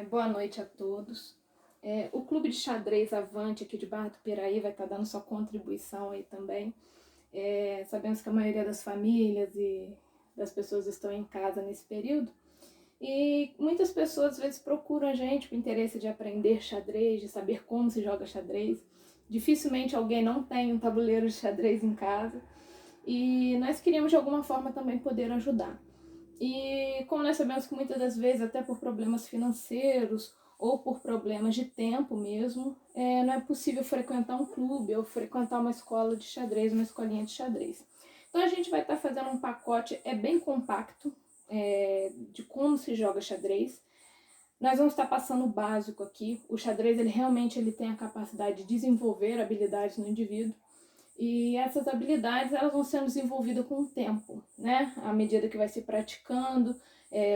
Boa noite a todos. O Clube de Xadrez Avante aqui de Barra do Piraí vai estar dando sua contribuição aí também. Sabemos que a maioria das famílias e das pessoas estão em casa nesse período e muitas pessoas às vezes procuram a gente com interesse de aprender xadrez, de saber como se joga xadrez. Dificilmente alguém não tem um tabuleiro de xadrez em casa e nós queríamos de alguma forma também poder ajudar. E como nós sabemos que muitas das vezes, até por problemas financeiros ou por problemas de tempo mesmo, não é possível frequentar um clube ou frequentar uma escola de xadrez, uma escolinha de xadrez. Então a gente vai estar fazendo um pacote bem compacto de como se joga xadrez. Nós vamos estar passando o básico aqui. O xadrez ele realmente tem a capacidade de desenvolver habilidades no indivíduo. E essas habilidades elas vão sendo desenvolvidas com o tempo, né? À medida que vai se praticando,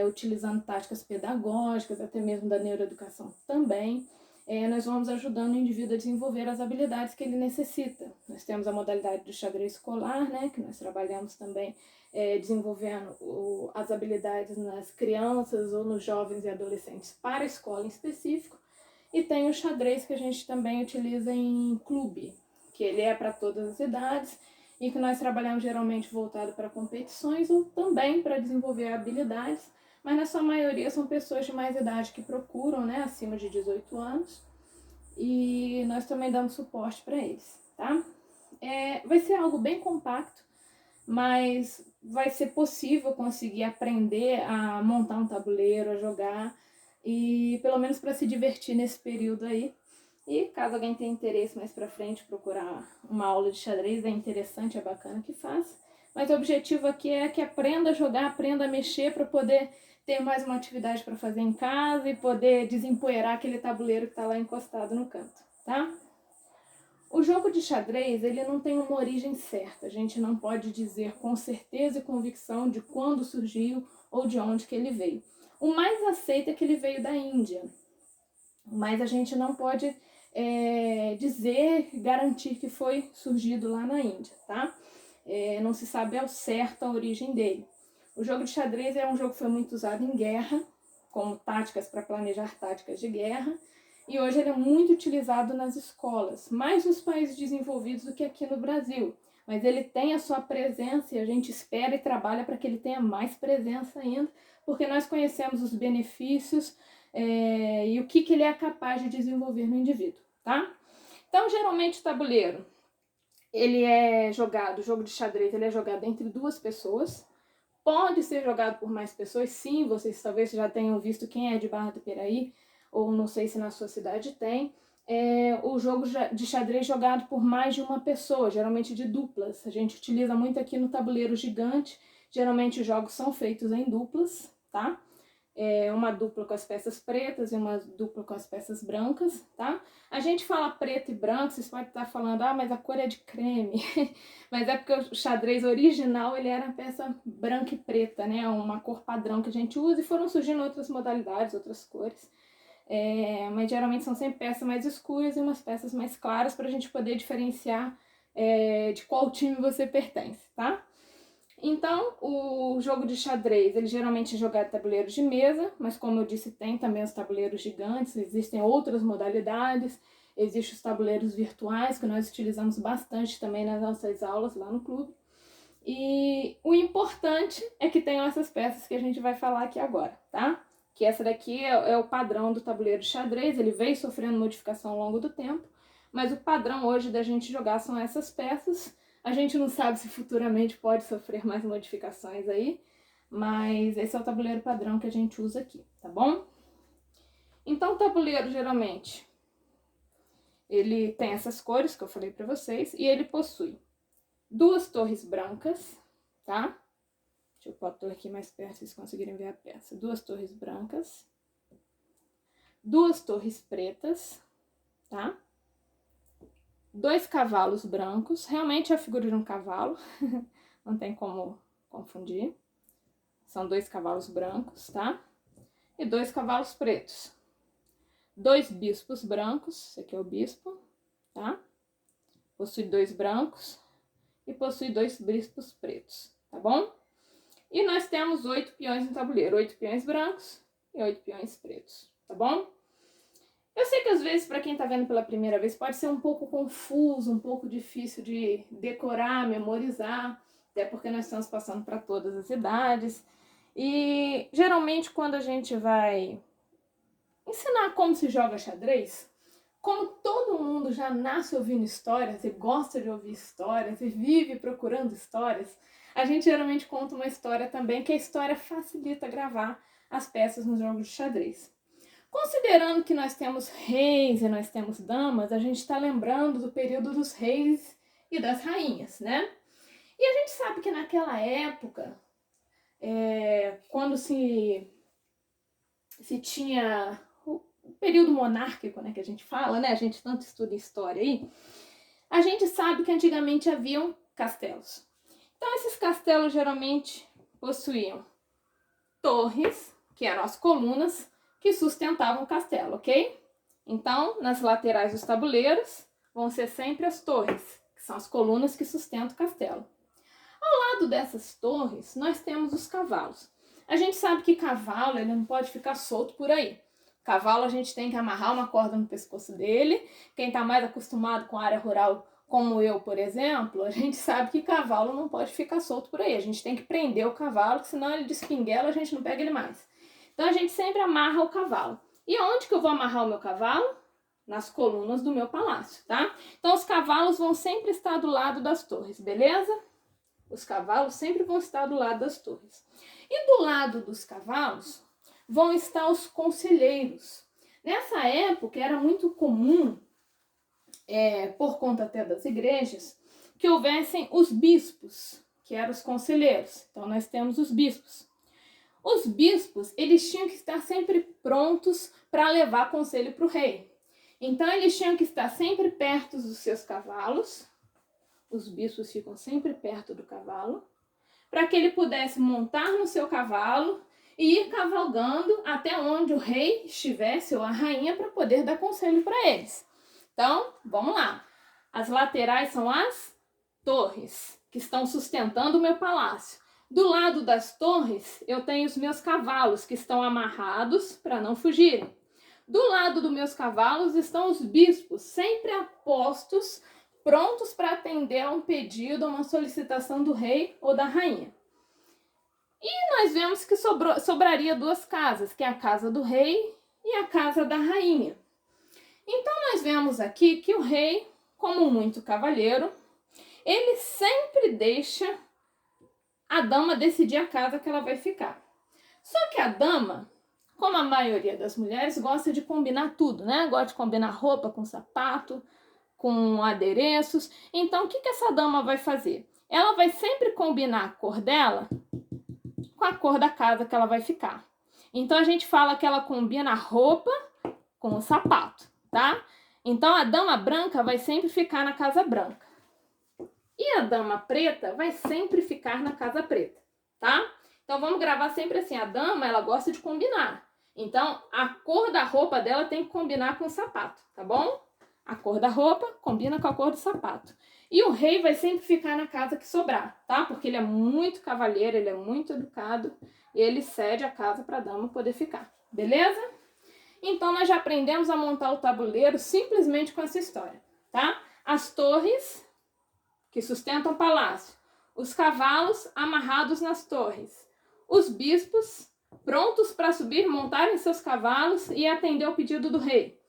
utilizando táticas pedagógicas, até mesmo da neuroeducação também, nós vamos ajudando o indivíduo a desenvolver as habilidades que ele necessita. Nós temos a modalidade do xadrez escolar, né? Que nós trabalhamos também desenvolvendo as habilidades nas crianças ou nos jovens e adolescentes para a escola em específico. E tem o xadrez que a gente também utiliza em clube, que ele é para todas as idades e que nós trabalhamos geralmente voltado para competições ou também para desenvolver habilidades, mas na sua maioria são pessoas de mais idade que procuram, né, acima de 18 anos, e nós também damos suporte para eles, tá? Vai ser algo bem compacto, mas vai ser possível conseguir aprender a montar um tabuleiro, a jogar, e pelo menos para se divertir nesse período aí. E caso alguém tenha interesse mais pra frente, procurar uma aula de xadrez, é interessante, é bacana que faça. Mas o objetivo aqui é que aprenda a jogar, aprenda a mexer para poder ter mais uma atividade para fazer em casa e poder desempoeirar aquele tabuleiro que está lá encostado no canto, tá? O jogo de xadrez, ele não tem uma origem certa. A gente não pode dizer com certeza e convicção de quando surgiu ou de onde que ele veio. O mais aceito é que ele veio da Índia, mas a gente não pode dizer, garantir que foi surgido lá na Índia, tá? Não se sabe ao certo a origem dele. O jogo de xadrez é um jogo que foi muito usado em guerra, como táticas para planejar táticas de guerra, e hoje ele é muito utilizado nas escolas, mais nos países desenvolvidos do que aqui no Brasil. Mas ele tem a sua presença e a gente espera e trabalha para que ele tenha mais presença ainda, porque nós conhecemos os benefícios e o que ele é capaz de desenvolver no indivíduo, tá? Então, geralmente o tabuleiro, ele é jogado, o jogo de xadrez, ele é jogado entre duas pessoas. Pode ser jogado por mais pessoas, sim, vocês talvez já tenham visto quem é de Barra do Piraí, ou não sei se na sua cidade tem, o jogo de xadrez jogado por mais de uma pessoa, geralmente de duplas. A gente utiliza muito aqui no tabuleiro gigante, geralmente os jogos são feitos em duplas, tá? Uma dupla com as peças pretas e uma dupla com as peças brancas, tá? A gente fala preto e branco, vocês podem estar falando, mas a cor é de creme. Mas é porque o xadrez original, ele era peça branca e preta, né? Uma cor padrão que a gente usa, e foram surgindo outras modalidades, outras cores. Mas geralmente são sempre peças mais escuras e umas peças mais claras para a gente poder diferenciar de qual time você pertence, tá? Então, o jogo de xadrez, ele geralmente é jogado em tabuleiros de mesa, mas como eu disse, tem também os tabuleiros gigantes, existem outras modalidades, existem os tabuleiros virtuais, que nós utilizamos bastante também nas nossas aulas lá no clube. E o importante é que tenham essas peças que a gente vai falar aqui agora, tá? Que essa daqui é o padrão do tabuleiro de xadrez, ele veio sofrendo modificação ao longo do tempo, mas o padrão hoje da gente jogar são essas peças. A gente não sabe se futuramente pode sofrer mais modificações aí, mas esse é o tabuleiro padrão que a gente usa aqui, tá bom? Então o tabuleiro, geralmente, ele tem essas cores que eu falei pra vocês, e ele possui duas torres brancas, tá? Deixa eu pôr a torre aqui mais perto, pra vocês conseguirem ver a peça. Duas torres brancas, duas torres pretas, tá? Dois cavalos brancos, realmente é a figura de um cavalo, não tem como confundir. São dois cavalos brancos, tá? E dois cavalos pretos. Dois bispos brancos, esse aqui é o bispo, tá? Possui dois brancos e possui dois bispos pretos, tá bom? E nós temos 8 peões no tabuleiro, 8 peões brancos e 8 peões pretos, tá bom? Eu sei que às vezes, para quem está vendo pela primeira vez, pode ser um pouco confuso, um pouco difícil de decorar, memorizar, até porque nós estamos passando para todas as idades. E geralmente quando a gente vai ensinar como se joga xadrez, como todo mundo já nasce ouvindo histórias e gosta de ouvir histórias e vive procurando histórias, a gente geralmente conta uma história também, que a história facilita gravar as peças no jogo de xadrez. Considerando que nós temos reis e nós temos damas, a gente está lembrando do período dos reis e das rainhas, né? E a gente sabe que naquela época, quando se tinha o período monárquico, né, que a gente fala, né? A gente tanto estuda história aí. A gente sabe que antigamente haviam castelos. Então esses castelos geralmente possuíam torres, que eram as colunas, que sustentavam o castelo, ok? Então, nas laterais dos tabuleiros, vão ser sempre as torres, que são as colunas que sustentam o castelo. Ao lado dessas torres, nós temos os cavalos. A gente sabe que cavalo ele não pode ficar solto por aí. Cavalo a gente tem que amarrar uma corda no pescoço dele. Quem está mais acostumado com a área rural, como eu, por exemplo, a gente sabe que cavalo não pode ficar solto por aí. A gente tem que prender o cavalo, senão ele despinguela, a gente não pega ele mais. Então a gente sempre amarra o cavalo. E onde que eu vou amarrar o meu cavalo? Nas colunas do meu palácio, tá? Então os cavalos vão sempre estar do lado das torres, beleza? Os cavalos sempre vão estar do lado das torres. E do lado dos cavalos vão estar os conselheiros. Nessa época era muito comum, por conta até das igrejas, que houvessem os bispos, que eram os conselheiros. Então nós temos os bispos. Os bispos, eles tinham que estar sempre prontos para levar conselho para o rei. Então eles tinham que estar sempre perto dos seus cavalos. Os bispos ficam sempre perto do cavalo, para que ele pudesse montar no seu cavalo e ir cavalgando até onde o rei estivesse ou a rainha para poder dar conselho para eles. Então, vamos lá. As laterais são as torres, que estão sustentando o meu palácio. Do lado das torres, eu tenho os meus cavalos, que estão amarrados para não fugirem. Do lado dos meus cavalos estão os bispos, sempre apostos, prontos para atender a um pedido, a uma solicitação do rei ou da rainha. E nós vemos que sobraria duas casas, que é a casa do rei e a casa da rainha. Então nós vemos aqui que o rei, como muito cavalheiro, ele sempre deixa a dama decidir a casa que ela vai ficar. Só que a dama, como a maioria das mulheres, gosta de combinar tudo, né? Gosta de combinar roupa com sapato, com adereços. Então, o que essa dama vai fazer? Ela vai sempre combinar a cor dela com a cor da casa que ela vai ficar. Então, a gente fala que ela combina a roupa com o sapato, tá? Então, a dama branca vai sempre ficar na casa branca. E a dama preta vai sempre ficar na casa preta, tá? Então, vamos gravar sempre assim. A dama, ela gosta de combinar. Então, a cor da roupa dela tem que combinar com o sapato, tá bom? A cor da roupa combina com a cor do sapato. E o rei vai sempre ficar na casa que sobrar, tá? Porque ele é muito cavalheiro, ele é muito educado. E ele cede a casa para a dama poder ficar, beleza? Então, nós já aprendemos a montar o tabuleiro simplesmente com essa história, tá? As torres que sustentam o palácio. Os cavalos amarrados nas torres. Os bispos prontos para subir, montarem seus cavalos e atender ao pedido do rei.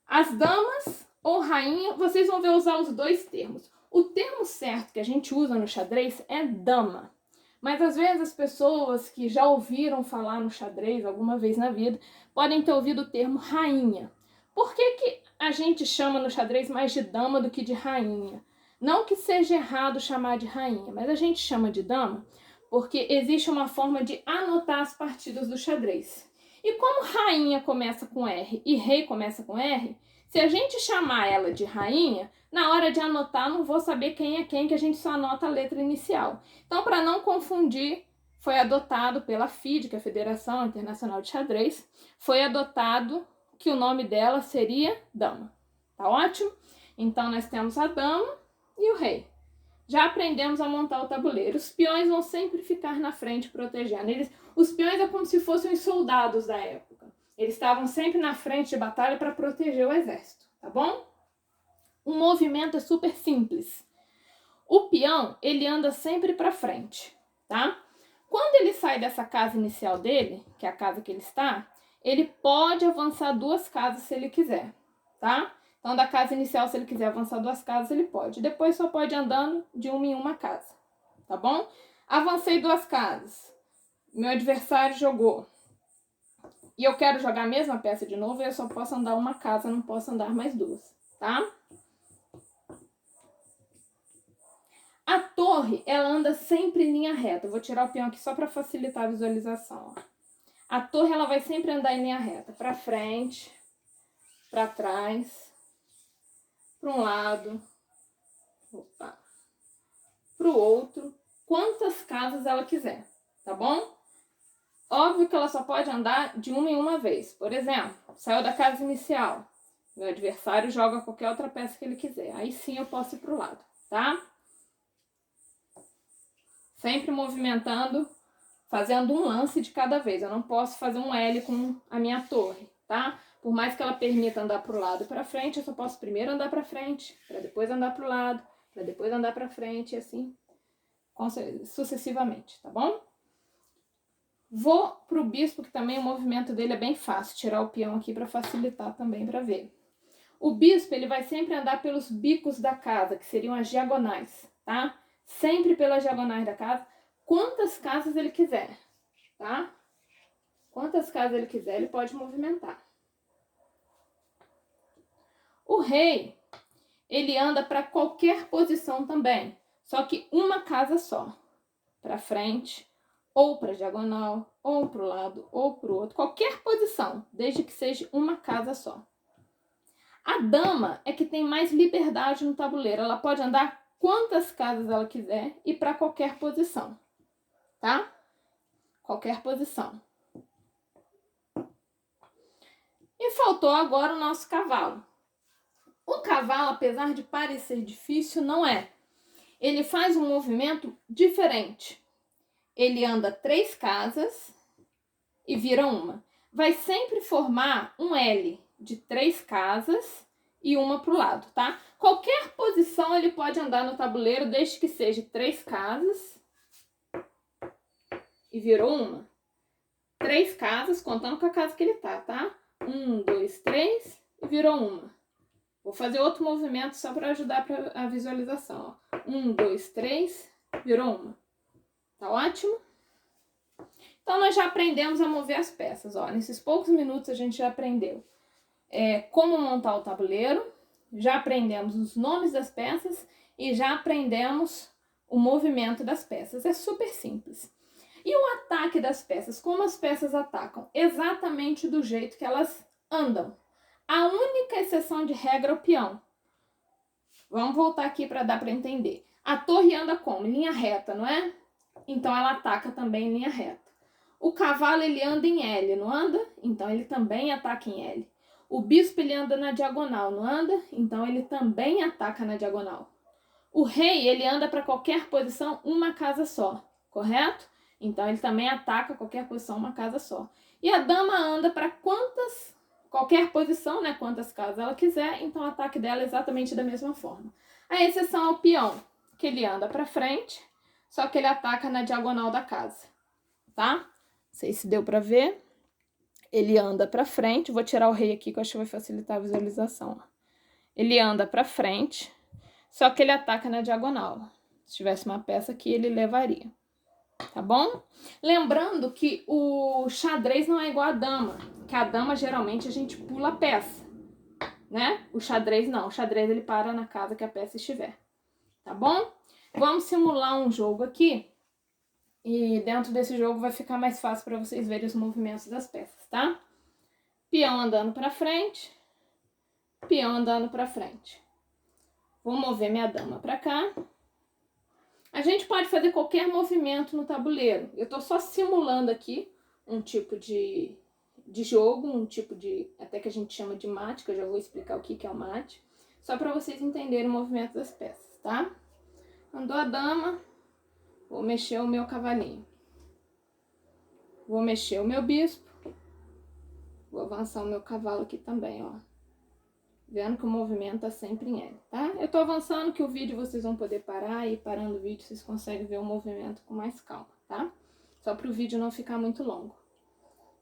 As damas ou rainha, vocês vão ver usar os dois termos. O termo certo que a gente usa no xadrez é dama. Mas às vezes as pessoas que já ouviram falar no xadrez alguma vez na vida podem ter ouvido o termo rainha. Por que a gente chama no xadrez mais de dama do que de rainha? Não que seja errado chamar de rainha, mas a gente chama de dama porque existe uma forma de anotar as partidas do xadrez. E como rainha começa com R e rei começa com R, se a gente chamar ela de rainha, na hora de anotar não vou saber quem é quem, que a gente só anota a letra inicial. Então, para não confundir, foi adotado pela FIDE, que é a Federação Internacional de Xadrez, foi adotado que o nome dela seria dama. Tá ótimo? Então, nós temos a dama e o rei. Já aprendemos a montar o tabuleiro. Os peões vão sempre ficar na frente protegendo. Os peões é como se fossem os soldados da época. Eles estavam sempre na frente de batalha para proteger o exército, tá bom? O movimento é super simples. O peão, ele anda sempre para frente, tá? Quando ele sai dessa casa inicial dele, que é a casa que ele está, ele pode avançar 2 casas se ele quiser, tá? Então, da casa inicial, se ele quiser avançar 2 casas, ele pode. Depois só pode ir andando de uma em uma casa, tá bom? Avancei 2 casas. Meu adversário jogou. E eu quero jogar a mesma peça de novo, eu só posso andar uma casa, não posso andar mais 2, tá? A torre, ela anda sempre em linha reta. Eu vou tirar o peão aqui só para facilitar a visualização, ó. A torre, ela vai sempre andar em linha reta, para frente, para trás, para um lado, para o outro, quantas casas ela quiser, tá bom? Óbvio que ela só pode andar de uma em uma vez. Por exemplo, saiu da casa inicial, meu adversário joga qualquer outra peça que ele quiser. Aí sim eu posso ir para o lado, tá? Sempre movimentando, fazendo um lance de cada vez. Eu não posso fazer um L com a minha torre, tá? Por mais que ela permita andar para o lado e para frente, eu só posso primeiro andar para frente, para depois andar para o lado, para depois andar para frente e assim sucessivamente, tá bom? Vou pro bispo, que também o movimento dele é bem fácil. Tirar o peão aqui para facilitar também para ver. O bispo, ele vai sempre andar pelos bicos da casa, que seriam as diagonais, tá? Sempre pelas diagonais da casa. Quantas casas ele quiser, tá? Quantas casas ele quiser, ele pode movimentar. O rei, ele anda para qualquer posição também, só que uma casa só. Para frente, ou para diagonal, ou para o lado, ou para o outro. Qualquer posição, desde que seja uma casa só. A dama é que tem mais liberdade no tabuleiro. Ela pode andar quantas casas ela quiser e para qualquer posição, tá? Qualquer posição. E faltou agora o nosso cavalo. O cavalo, apesar de parecer difícil, não é. Ele faz um movimento diferente. Ele anda 3 casas e vira uma. Vai sempre formar um L de 3 casas e uma para o lado, tá? Qualquer posição ele pode andar no tabuleiro, desde que seja 3 casas e virou uma. 3 casas, contando com a casa que ele tá? 1, 2, 3 e virou uma. Vou fazer outro movimento só para ajudar a visualização, ó. 1, 2, 3, virou uma. Tá ótimo? Então, nós já aprendemos a mover as peças, ó. Nesses poucos minutos a gente já aprendeu como montar o tabuleiro, já aprendemos os nomes das peças e já aprendemos o movimento das peças. É super simples. E o ataque das peças? Como as peças atacam? Exatamente do jeito que elas andam. A única exceção de regra é o peão. Vamos voltar aqui para dar para entender. A torre anda como? Linha reta, não é? Então ela ataca também em linha reta. O cavalo, ele anda em L, não anda? Então ele também ataca em L. O bispo, ele anda na diagonal, não anda? Então ele também ataca na diagonal. O rei, ele anda para qualquer posição, uma casa só, correto? Então ele também ataca qualquer posição, uma casa só. E a dama anda para qualquer posição, né? Quantas casas ela quiser, então o ataque dela é exatamente da mesma forma. A exceção é o peão, que ele anda para frente, só que ele ataca na diagonal da casa, tá? Não sei se deu para ver. Ele anda para frente, vou tirar o rei aqui que eu acho que vai facilitar a visualização. Ele anda para frente, só que ele ataca na diagonal. Se tivesse uma peça aqui, ele levaria, tá bom? Lembrando que o xadrez não é igual a dama, que a dama geralmente a gente pula a peça, né? O xadrez não, o xadrez ele para na casa que a peça estiver, tá bom? Vamos simular um jogo aqui. E dentro desse jogo vai ficar mais fácil para vocês verem os movimentos das peças, tá? Peão andando para frente, peão andando para frente. Vou mover minha dama para cá. A gente pode fazer qualquer movimento no tabuleiro. Eu tô só simulando aqui um tipo de jogo, um tipo de, até que a gente chama de mate, que eu já vou explicar o que é o mate, só para vocês entenderem o movimento das peças, tá? Andou a dama, vou mexer o meu cavalinho. Vou mexer o meu bispo. Vou avançar o meu cavalo aqui também, ó. Vendo que o movimento tá sempre em L, tá? Eu tô avançando que o vídeo vocês vão poder parar e parando o vídeo vocês conseguem ver o movimento com mais calma, tá? Só para o vídeo não ficar muito longo.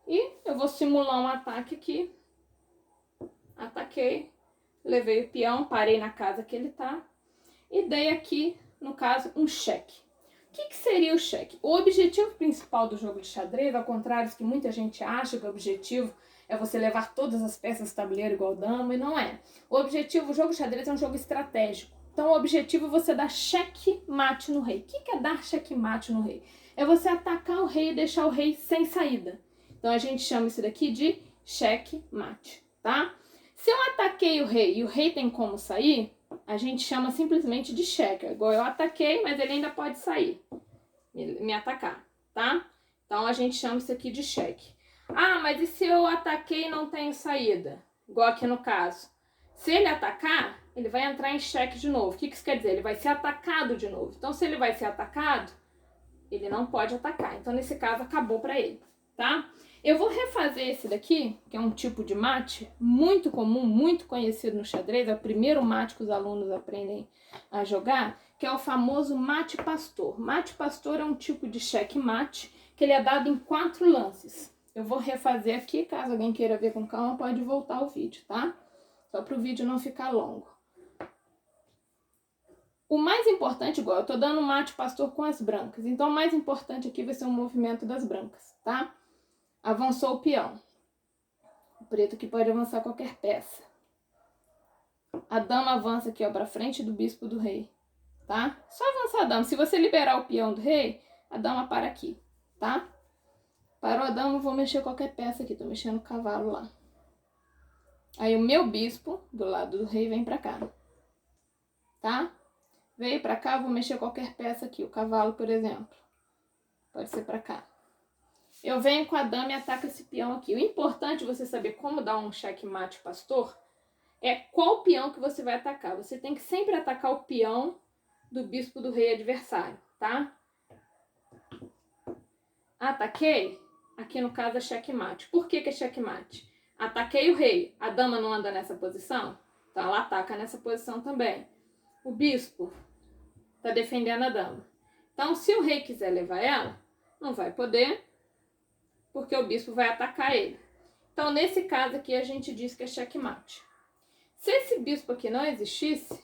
E eu vou simular um ataque aqui. Ataquei, levei o peão, parei na casa que ele tá e dei aqui, no caso, um cheque. O que seria o cheque? O objetivo principal do jogo de xadrez, ao contrário do que muita gente acha que o objetivo é você levar todas as peças do tabuleiro igual dama, e não é. O jogo de xadrez é um jogo estratégico. Então o objetivo é você dar cheque-mate no rei. O que é dar cheque-mate no rei? É você atacar o rei e deixar o rei sem saída. Então a gente chama isso daqui de cheque-mate, tá? Se eu ataquei o rei e o rei tem como sair, a gente chama simplesmente de cheque. Igual eu ataquei, mas ele ainda pode sair, me atacar, tá? Então a gente chama isso aqui de cheque. Ah, mas e se eu ataquei e não tenho saída? Igual aqui no caso. Se ele atacar, ele vai entrar em cheque de novo. O que isso quer dizer? Ele vai ser atacado de novo. Então se ele vai ser atacado, ele não pode atacar. Então nesse caso acabou para ele, tá? Eu vou refazer esse daqui, que é um tipo de mate muito comum, muito conhecido no xadrez, é o primeiro mate que os alunos aprendem a jogar, que é o famoso mate pastor. Mate pastor é um tipo de cheque-mate que ele é dado em 4 lances. Eu vou refazer aqui, caso alguém queira ver com calma, pode voltar o vídeo, tá? Só para o vídeo não ficar longo. O mais importante, igual eu tô dando mate pastor com as brancas, então o mais importante aqui vai ser o movimento das brancas, tá? Avançou o peão. O preto aqui pode avançar qualquer peça. A dama avança aqui, ó, pra frente do bispo do rei, tá? Só avançar a dama. Se você liberar o peão do rei, a dama para aqui, tá? Parou a dama, eu vou mexer qualquer peça aqui. Tô mexendo o cavalo lá. Aí o meu bispo, do lado do rei, vem pra cá, tá? Veio pra cá, eu vou mexer qualquer peça aqui. O cavalo, por exemplo. Pode ser pra cá. Eu venho com a dama e ataco esse peão aqui. O importante você saber como dar um checkmate pastor é qual peão que você vai atacar. Você tem que sempre atacar o peão do bispo do rei adversário, tá? Ataquei, aqui no caso é checkmate. Por que é checkmate? Ataquei o rei, a dama não anda nessa posição? Então ela ataca nessa posição também. O bispo tá defendendo a dama. Então se o rei quiser levar ela, não vai poder, porque o bispo vai atacar ele. Então, nesse caso aqui, a gente diz que é checkmate. Se esse bispo aqui não existisse,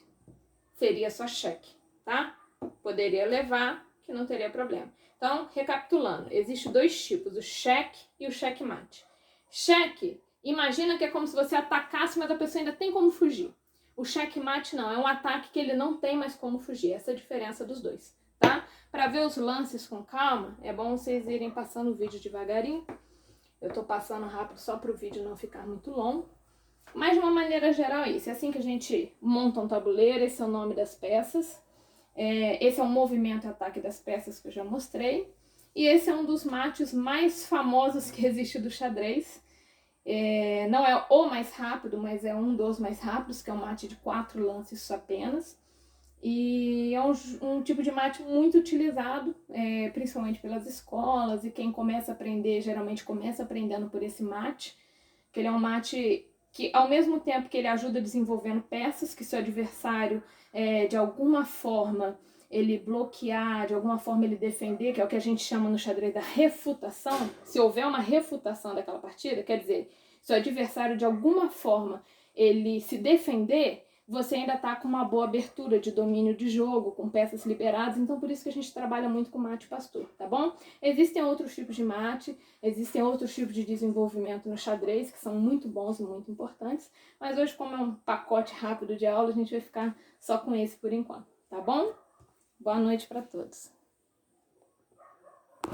seria só cheque, tá? Poderia levar, que não teria problema. Então, recapitulando, existem 2 tipos, o cheque e o checkmate. Cheque, imagina que é como se você atacasse, mas a pessoa ainda tem como fugir. O checkmate não, é um ataque que ele não tem mais como fugir. Essa é a diferença dos dois, tá? Para ver os lances com calma, é bom vocês irem passando o vídeo devagarinho. Eu tô passando rápido só para o vídeo não ficar muito longo. Mas de uma maneira geral é isso. É assim que a gente monta um tabuleiro, esse é o nome das peças. Esse é o movimento e ataque das peças que eu já mostrei. E esse é um dos mates mais famosos que existe do xadrez. Não é o mais rápido, mas é um dos mais rápidos, que é um mate de 4 lances apenas. E é um tipo de mate muito utilizado, principalmente pelas escolas, e quem começa a aprender, geralmente começa aprendendo por esse mate, que ele é um mate que, ao mesmo tempo que ele ajuda desenvolvendo peças, que se o adversário, de alguma forma, ele bloquear, de alguma forma ele defender, que é o que a gente chama no xadrez da refutação, se houver uma refutação daquela partida, quer dizer, se o adversário, de alguma forma, ele se defender, você ainda está com uma boa abertura de domínio de jogo, com peças liberadas, então por isso que a gente trabalha muito com mate pastor, tá bom? Existem outros tipos de mate, existem outros tipos de desenvolvimento no xadrez, que são muito bons e muito importantes, mas hoje, como é um pacote rápido de aula, a gente vai ficar só com esse por enquanto, tá bom? Boa noite para todos.